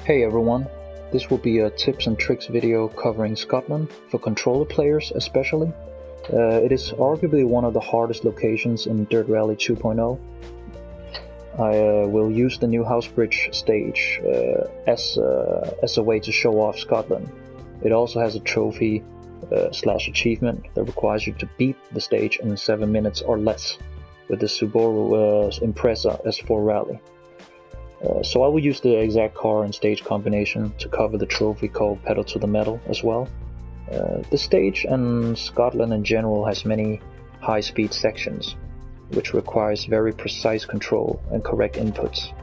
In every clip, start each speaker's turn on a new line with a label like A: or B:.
A: Hey everyone, this will be a tips and tricks video covering Scotland, for controller players especially. It is arguably one of the hardest locations in Dirt Rally 2.0. I will use the new house bridge stage as a way to show off Scotland. It also has a trophy slash achievement that requires you to beat the stage in 7 minutes or less with the Subaru Impreza S4 Rally. So I will use the exact car and stage combination to cover the trophy called Pedal to the Metal as well. The stage and Scotland in general has many high-speed sections, which requires very precise control and correct inputs.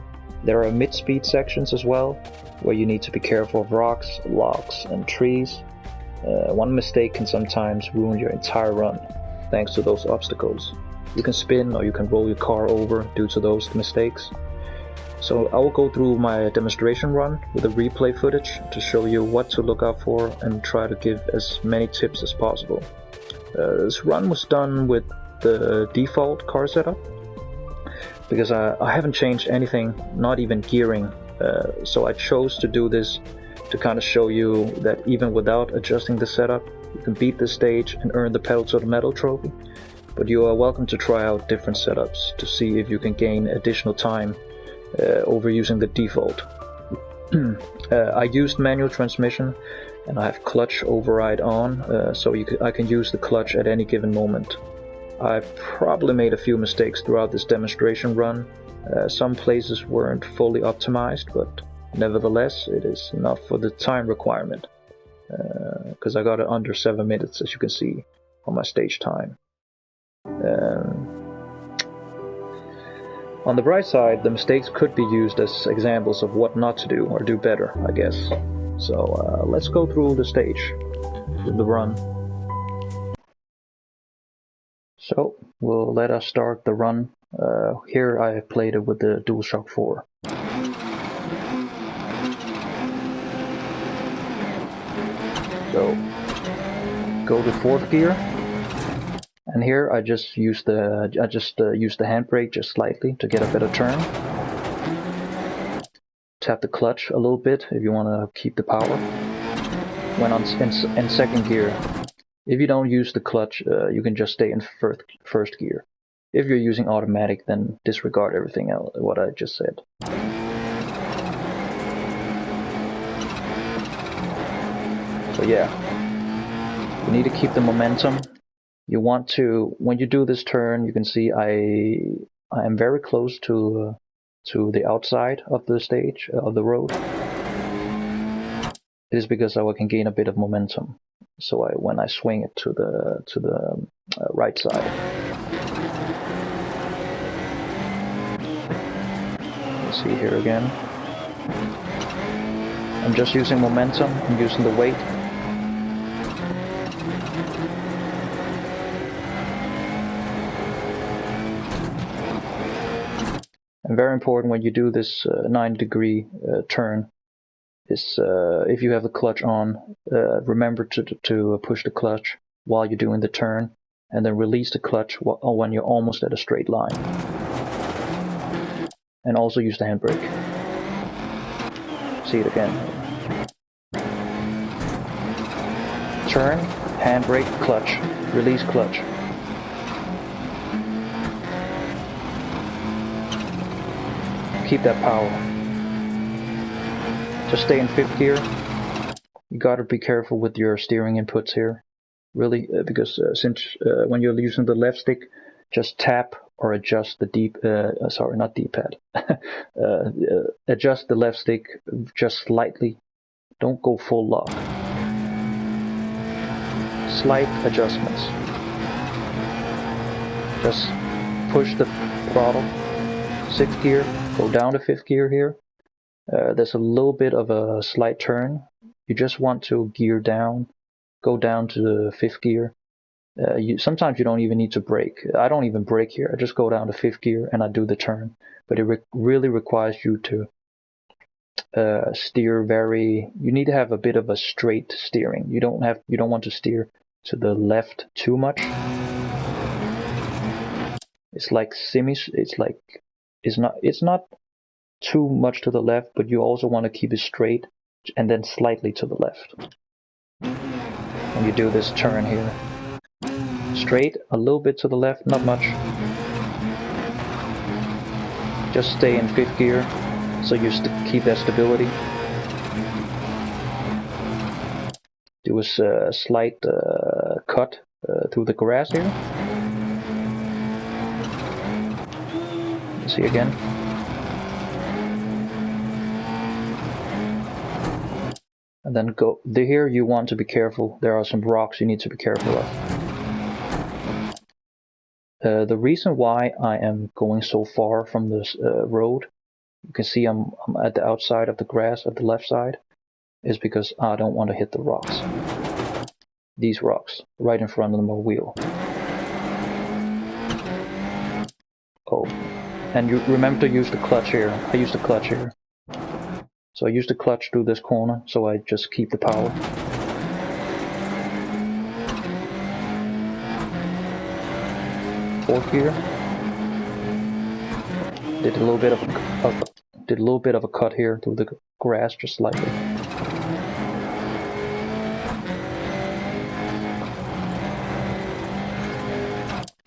A: There are mid-speed sections as well, where you need to be careful of rocks, logs and trees. One mistake can sometimes ruin your entire run, thanks to those obstacles. You can spin or you can roll your car over due to those mistakes. So I will go through my demonstration run with the replay footage to show you what to look out for and try to give as many tips as possible. This run was done with the default car setup because I haven't changed anything, not even gearing, so I chose to do this to kind of show you that even without adjusting the setup, you can beat the stage and earn the Pedal to the Metal trophy. But you are welcome to try out different setups to see if you can gain additional time over using the default. I used manual transmission and I have clutch override on, so I can use the clutch at any given moment. I've probably made a few mistakes throughout this demonstration run. Some places weren't fully optimized, but nevertheless it is enough for the time requirement, because I got it under 7 minutes, as you can see on my stage time. On the bright side, the mistakes could be used as examples of what not to do or do better, I guess. So let's go through the stage, the run. So we'll let us start the run. Here I played it with the DualShock 4. So go to 4th gear. And here I just use the handbrake just slightly to get a better turn. Tap the clutch a little bit if you want to keep the power. When in 2nd gear, if you don't use the clutch, you can just stay in first gear. If you're using automatic, then disregard everything else what I just said. So yeah, you need to keep the momentum. You want to, when you do this turn, you can see I am very close to the outside of the stage, of the road. It is because I can gain a bit of momentum. So when I swing it to the right side. Let's see here again. I'm just using momentum. I'm using the weight. And very important when you do this 90-degree turn is if you have the clutch on, remember to push the clutch while you're doing the turn, and then release the clutch when you're almost at a straight line. And also use the handbrake. See it again. Turn, handbrake, clutch, release clutch. Keep that power. Just stay in 5th gear. You gotta be careful with your steering inputs here, really, because since when you're using the left stick, just tap or adjust the not D-pad. Adjust the left stick just slightly. Don't go full lock. Slight adjustments. Just push the throttle. 6th gear. Go down to 5th gear here. There's a little bit of a slight turn. You just want to gear down. Go down to the 5th gear. Sometimes you don't even need to brake. I don't even brake here. I just go down to 5th gear and I do the turn. But it really requires you to steer very. You need to have a bit of a straight steering. You don't want to steer to the left too much. It's like it's not too much to the left, but you also want to keep it straight and then slightly to the left. When you do this turn here, straight, a little bit to the left, not much. Just stay in 5th gear, so you keep that stability. Do a slight cut through the grass here. You see again. And then go here. You want to be careful. There are some rocks you need to be careful of. The reason why I am going so far from this road, you can see I'm at the outside of the grass at the left side, is because I don't want to hit the rocks. These rocks right in front of my wheel. Oh, and you remember to use the clutch here. I use the clutch here. So I use the clutch through this corner, so I just keep the power. Fourth gear. Did a little bit of a cut here through the grass, just slightly.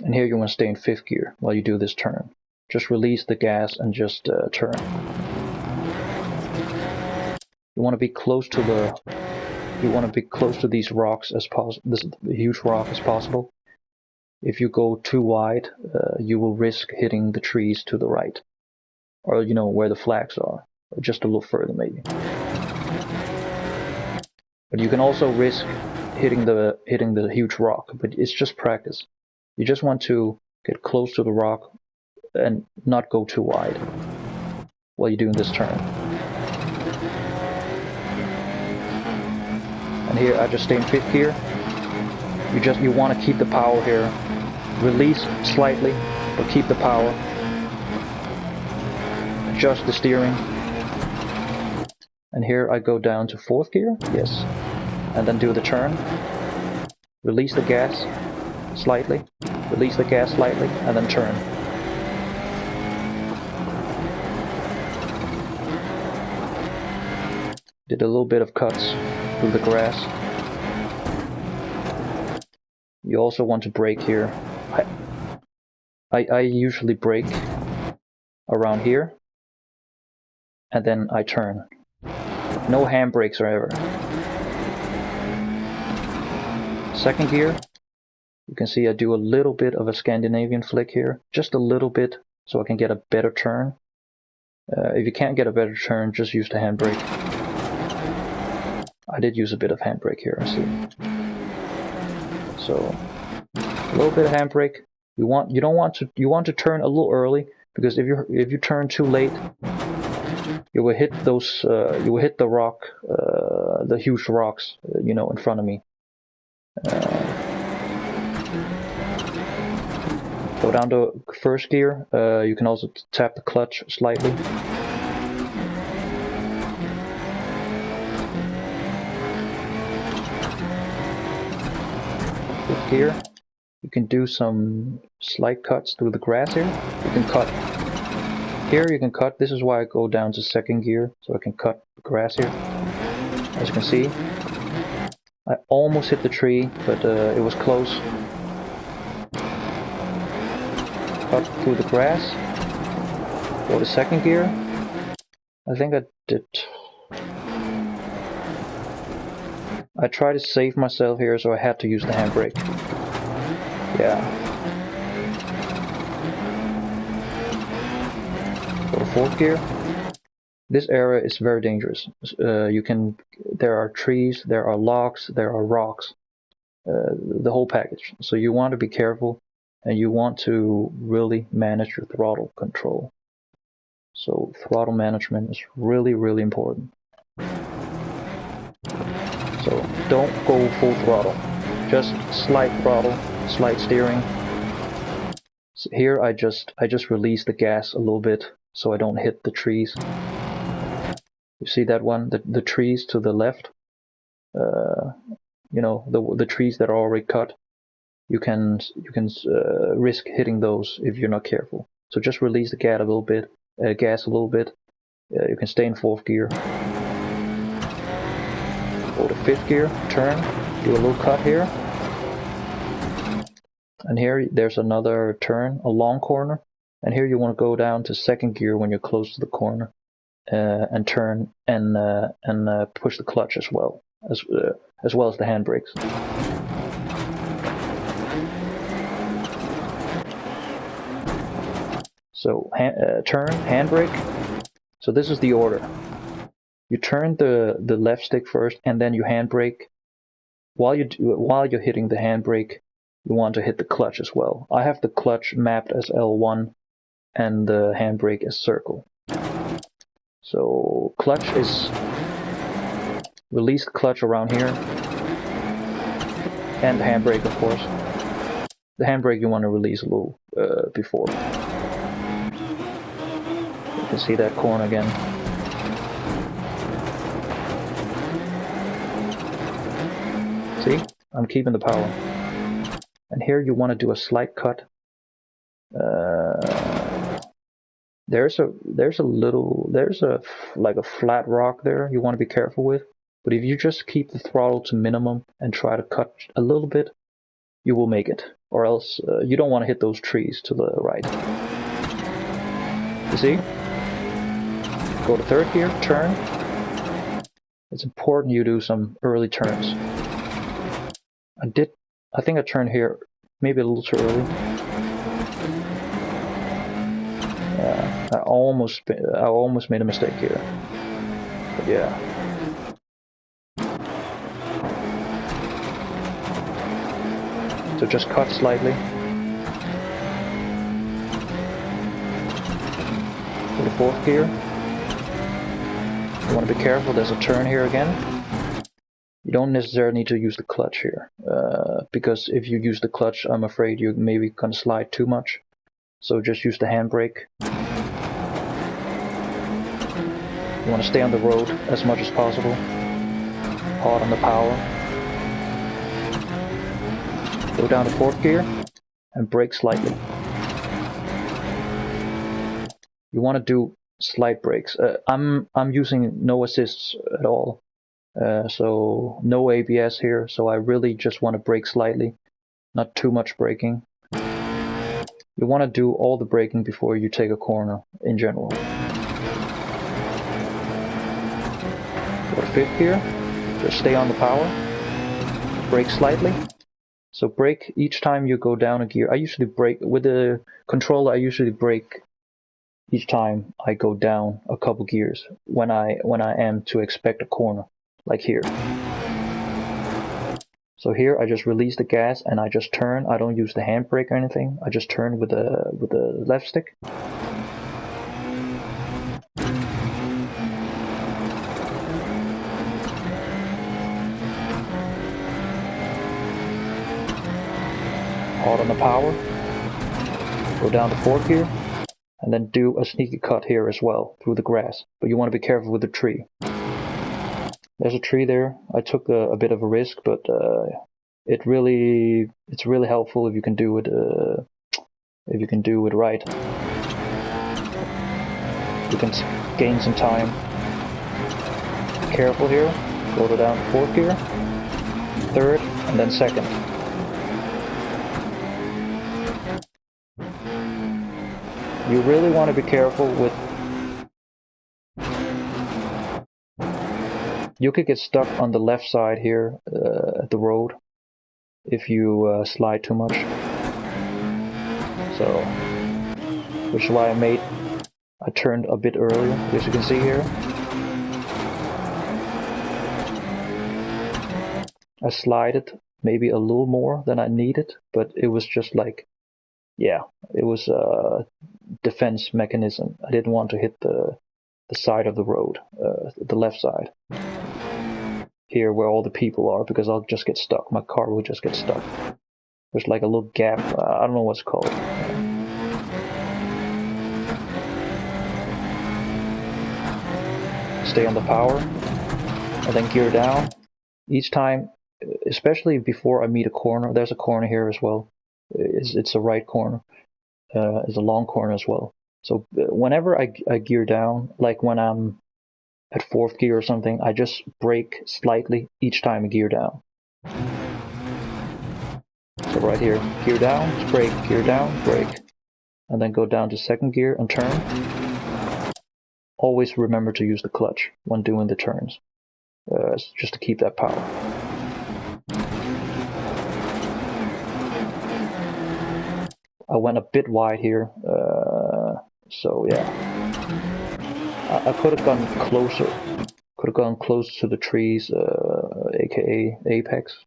A: And here you want to stay in 5th gear while you do this turn. Just release the gas and just turn. You want to be close to these rocks as possible. This huge rock as possible. If you go too wide, you will risk hitting the trees to the right, or where the flags are, or just a little further maybe. But you can also risk hitting the huge rock. But it's just practice. You just want to get close to the rock and not go too wide while you're doing this turn. And here I just stay in 5th gear. You want to keep the power here. Release slightly, but keep the power. Adjust the steering. And here I go down to 4th gear. Yes. And then do the turn. Release the gas slightly. Release the gas slightly, and then turn. Did a little bit of cuts through the grass. You also want to brake here. I usually brake around here, and then I turn. No handbrakes or ever. 2nd gear. You can see I do a little bit of a Scandinavian flick here, just a little bit, so I can get a better turn. If you can't get a better turn, just use the handbrake. I did use a bit of handbrake here, I see. So a little bit of handbrake. You want to turn a little early, because if you turn too late, you will hit those you will hit the rock, the huge rocks, in front of me. Go down to 1st gear. You can also tap the clutch slightly. 5th gear. You can do some slight cuts through the grass here. You can cut. Here you can cut. This is why I go down to 2nd gear, so I can cut the grass here. As you can see, I almost hit the tree, but it was close. Cut through the grass. Go to 2nd gear. I think I did. I tried to save myself here, so I had to use the handbrake. Yeah. Go to 4th gear. This area is very dangerous. There are trees, there are logs, there are rocks, the whole package. So you want to be careful, and you want to really manage your throttle control. So throttle management is really, really important. So don't go full throttle, just slight throttle, slight steering. So here I just release the gas a little bit so I don't hit the trees. You see that one, the trees to the left, the trees that are already cut. You can risk hitting those if you're not careful. So just release the gas a little bit, You can stay in 4th gear. Go to 5th gear, turn, do a little cut here. And here there's another turn, a long corner. And here you want to go down to 2nd gear when you're close to the corner. And turn and push the clutch as well as the handbrakes. So turn, handbrake. So this is the order. You turn the left stick first, and then you handbrake. While you're hitting the handbrake, you want to hit the clutch as well. I have the clutch mapped as L1 and the handbrake as circle. So clutch is release the clutch around here, and the handbrake, of course. The handbrake you want to release a little before. You can see that corner again. See, I'm keeping the power. And here you want to do a slight cut. There's a like a flat rock there you want to be careful with. But if you just keep the throttle to minimum and try to cut a little bit, you will make it. Or else you don't want to hit those trees to the right. You see? Go to 3rd gear, turn. It's important you do some early turns. I think I turned here maybe a little too early. I almost made a mistake here. But yeah. So just cut slightly. Go to 4th gear. You want to be careful, there's a turn here again. You don't necessarily need to use the clutch here, because if you use the clutch, I'm afraid you're maybe gonna slide too much. So just use the handbrake. You want to stay on the road as much as possible. Hard on the power. Go down to 4th gear and brake slightly. You want to do slight brakes. I'm using no assists at all. So no ABS here, so I really just want to brake slightly, not too much braking. You want to do all the braking before you take a corner in general. Go to 5th gear, just stay on the power, brake slightly. So brake each time you go down a gear. I usually brake with the controller. I usually brake each time I go down a couple gears when I am to expect a corner. Like here. So here I just release the gas and I just turn. I don't use the handbrake or anything. I just turn with the left stick. Hard on the power. Go down to 4th gear. And then do a sneaky cut here as well through the grass. But you want to be careful with the tree. There's a tree there. I took a bit of a risk, but it's really helpful if you can do it right. You can gain some time. Be careful here. Go down to 4th gear, 3rd, and then 2nd. You really want to be careful with. You could get stuck on the left side here at the road if you slide too much. So, which is why I turned a bit earlier, as you can see here. I slided maybe a little more than I needed, but it was just like, yeah, it was a defense mechanism. I didn't want to hit the side of the road, the left side. Here where all the people are, because I'll just get stuck. My car will just get stuck. There's like a little gap. I don't know what's called. Stay on the power, and then gear down. Each time, especially before I meet a corner. There's a corner here as well. It's a right corner. It's a long corner as well. So whenever I gear down, like when I'm at 4th gear or something, I just brake slightly each time I gear down. So right here, gear down, brake, gear down, brake. And then go down to 2nd gear and turn. Always remember to use the clutch when doing the turns, just to keep that power. I went a bit wide here, so yeah. I could have gone closer. Could have gone closer to the trees, aka apex.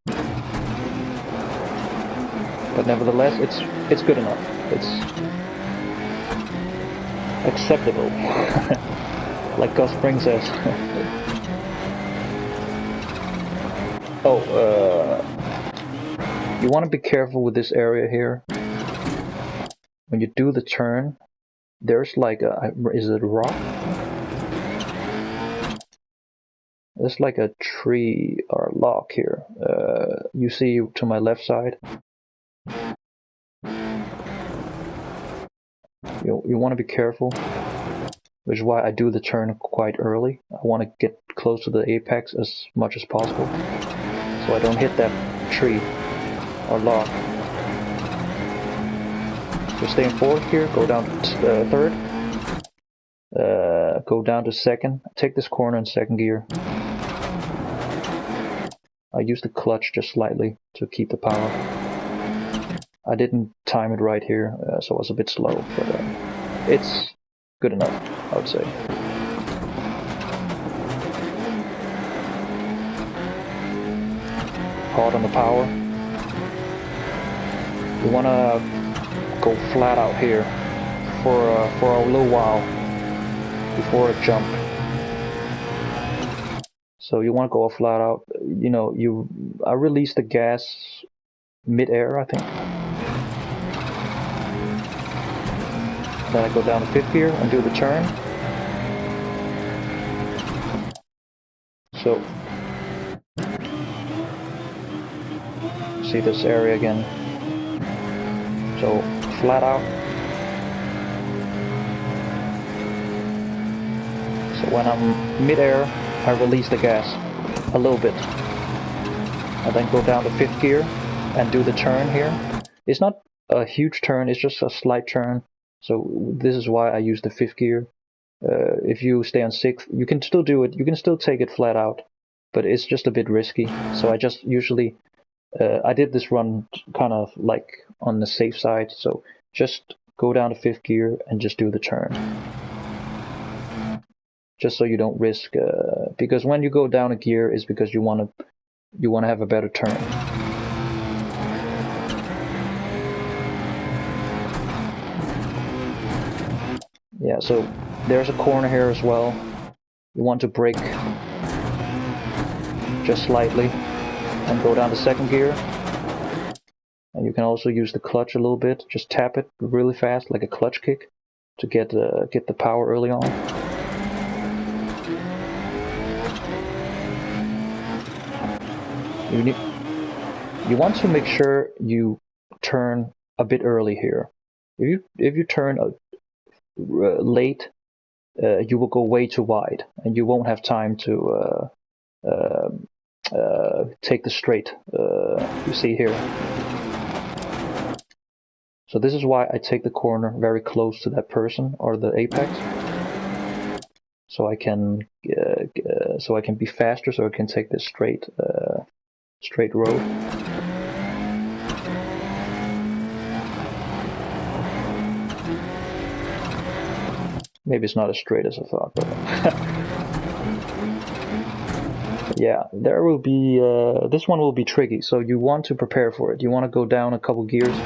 A: But nevertheless, it's good enough. It's acceptable. Like Gus Spring says. You want to be careful with this area here. When you do the turn, there's like a, is it a rock? There's like a tree or a log here. You see to my left side. You want to be careful, which is why I do the turn quite early. I want to get close to the apex as much as possible, so I don't hit that tree or log. So stay in 4th here, go down to 3rd, go down to 2nd, take this corner in 2nd gear. I use the clutch just slightly to keep the power. I didn't time it right here, so I was a bit slow, but it's good enough, I would say. Hard on the power. You want to go flat out here for a little while before a jump. So you want to go flat out. You know, I release the gas mid-air, I think. Then I go down to 5th gear and do the turn. So, see this area again. So, flat out. So when I'm mid-air, I release the gas a little bit. I then go down to 5th gear and do the turn here. It's not a huge turn, it's just a slight turn. So this is why I use the 5th gear. If you stay on 6th, you can still do it. You can still take it flat out, but it's just a bit risky. So I just usually, I did this run kind of like on the safe side. So just go down to 5th gear and just do the turn. Just so you don't risk, because when you go down a gear, is because you want to have a better turn. Yeah, so there's a corner here as well. You want to brake just slightly and go down to 2nd gear. And you can also use the clutch a little bit. Just tap it really fast, like a clutch kick, to get the power early on. You want to make sure you turn a bit early here. If you turn late, you will go way too wide, and you won't have time to take the straight. You see here. So this is why I take the corner very close to that person or the apex, so I can be faster, so I can take this straight road. Maybe it's not as straight as I thought, but yeah, there will be this one will be tricky, so you want to prepare for it. You want to go down a couple gears,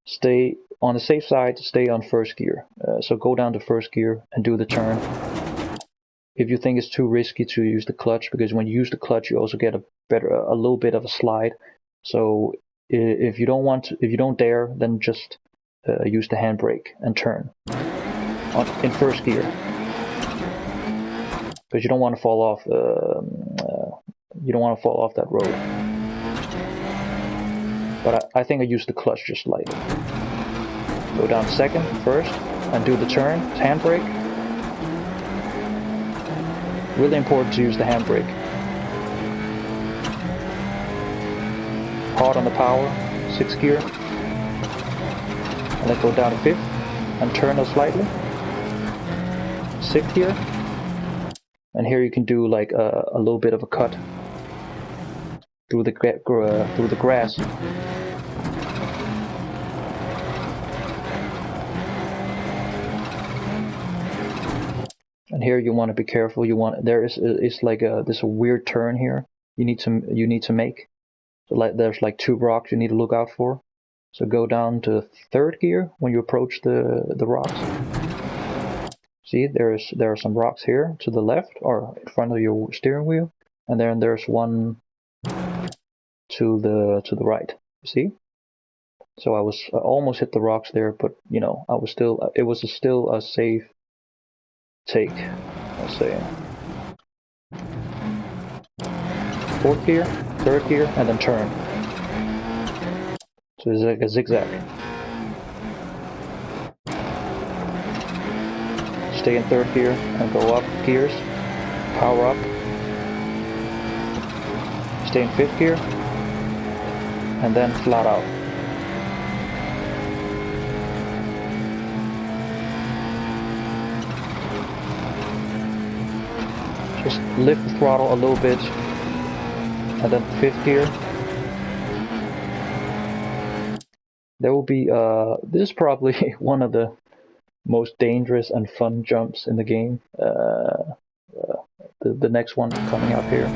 A: stay on the safe side, stay on 1st gear. So go down to 1st gear and do the turn. If you think it's too risky to use the clutch, because when you use the clutch, you also get a little bit of a slide. So if you don't dare, then just use the handbrake and turn in 1st gear, because you don't want to fall off. You don't want to fall off that road. But I think I used the clutch just slightly. Go down second first and do the turn, handbrake. Really important to use the handbrake. Hard on the power, 6th gear. And then go down to 5th and turn it slightly. 6th gear. And here you can do like a little bit of a cut through the grass. And here you want to be careful. There is like there's a weird turn here. You need to make. So like there's like 2 rocks you need to look out for. So go down to 3rd gear when you approach the rocks. See, there are some rocks here to the left or in front of your steering wheel, and then there's one to the right. See? So I almost hit the rocks there, but you know it was still a safe take. Let's say 4th gear, 3rd gear, and then turn. So it's like a zigzag. Stay in 3rd gear and go up gears. Power up. Stay in 5th gear. And then flat out. Just lift the throttle a little bit. And then 5th gear. There will be, this is probably one of the most dangerous and fun jumps in the game. The next one coming up here.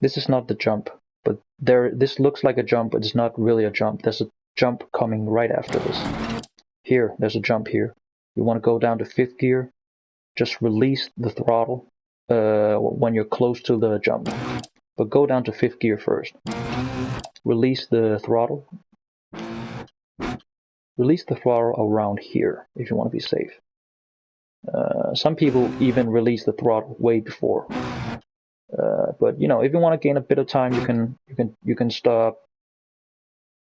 A: This is not the jump, but this looks like a jump, but it's not really a jump. There's a jump coming right after this. Here, there's a jump here. You want to go down to 5th gear. Just release the throttle when you're close to the jump. But go down to 5th gear first. Release the throttle. Release the throttle around here if you want to be safe. Some people even release the throttle way before. But you know, if you want to gain a bit of time, you can stop.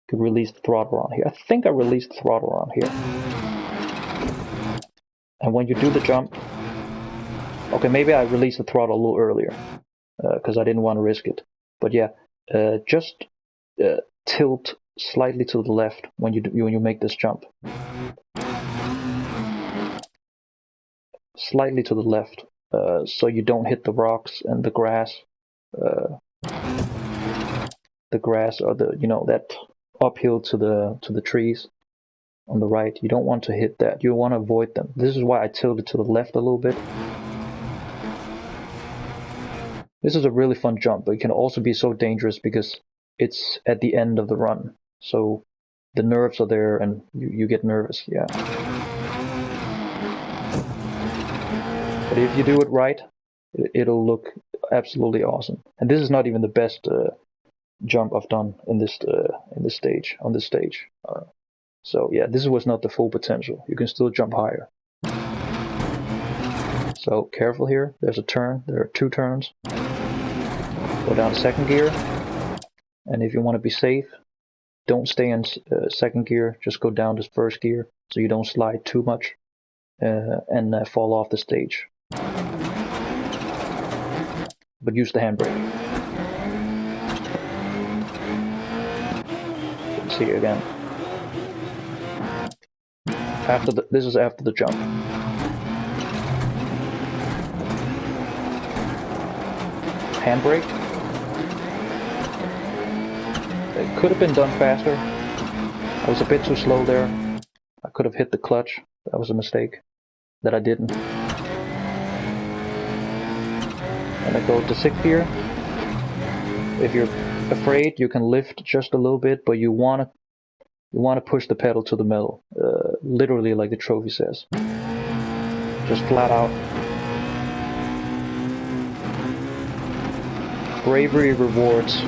A: You can release the throttle around here. I think I released the throttle around here. And when you do the jump, okay, maybe I released the throttle a little earlier because I didn't want to risk it. But yeah, just tilt slightly to the left when you make this jump. Slightly to the left, so you don't hit the rocks and the grass. The grass or that uphill to the trees on the right. You don't want to hit that. You want to avoid them. This is why I tilted to the left a little bit. This is a really fun jump, but it can also be so dangerous because it's at the end of the run. So the nerves are there and you get nervous, yeah. But if you do it right, it'll look absolutely awesome. And this is not even the best jump I've done in this stage. So yeah, this was not the full potential. You can still jump higher. So careful here. There's a turn. There are 2 turns. Go down to 2nd gear. And if you want to be safe, don't stay in 2nd gear. Just go down to 1st gear so you don't slide too much and fall off the stage. But use the handbrake. See it again. This is after the jump. Handbrake. It could have been done faster. I was a bit too slow there. I could have hit the clutch. That was a mistake that I didn't. And I go to 6th gear. If you're afraid, you can lift just a little bit, but you want to push the pedal to the metal, literally like the trophy says. Just flat out. Bravery rewards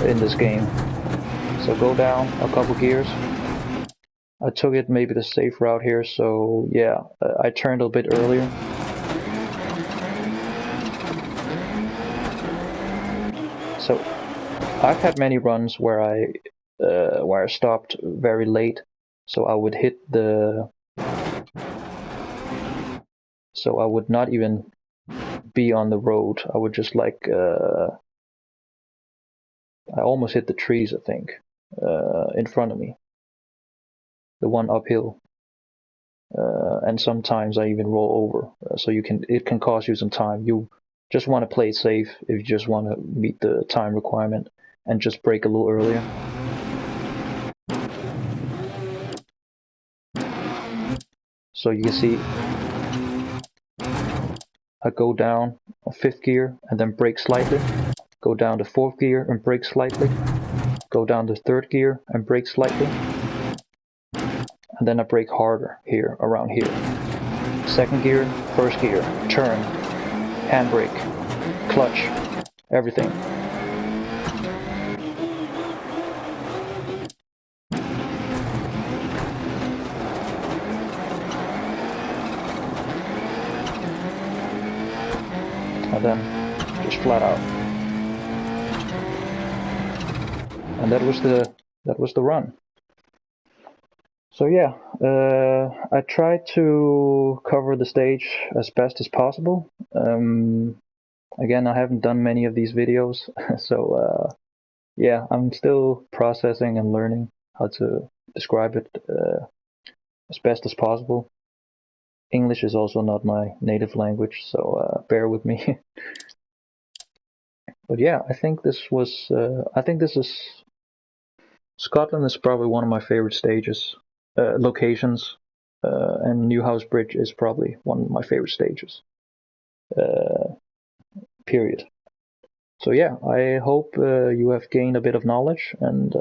A: in this game. So go down a couple gears. I took it maybe the safe route here, so yeah, I turned a bit earlier. So I've had many runs where I where I stopped very late, so I would hit the. So I would not even be on the road. I would just like I almost hit the trees, I think, in front of me, the one uphill, and sometimes I even roll over. So it can cost you some time. You just want to play it safe if you just want to meet the time requirement and just brake a little earlier. So you can see I go down on 5th gear and then brake slightly, go down to 4th gear and brake slightly, go down to 3rd gear and brake slightly, and then I brake harder here, around here. 2nd gear, 1st gear, turn, handbrake, clutch, everything. And then just flat out. And that was the run. So yeah, I tried to cover the stage as best as possible. Again, I haven't done many of these videos, so yeah, I'm still processing and learning how to describe it as best as possible. English is also not my native language, so bear with me. But yeah, I think this is Scotland is probably one of my favorite stages, locations, and Newhouse Bridge is probably one of my favorite stages. Period. So yeah, I hope you have gained a bit of knowledge, and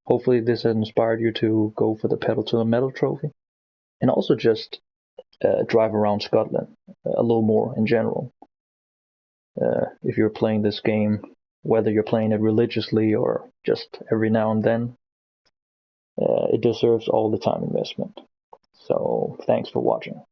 A: hopefully this has inspired you to go for the Pedal to the Metal trophy, and also just drive around Scotland a little more in general. If you're playing this game, whether you're playing it religiously or just every now and then, it deserves all the time investment. So thanks for watching.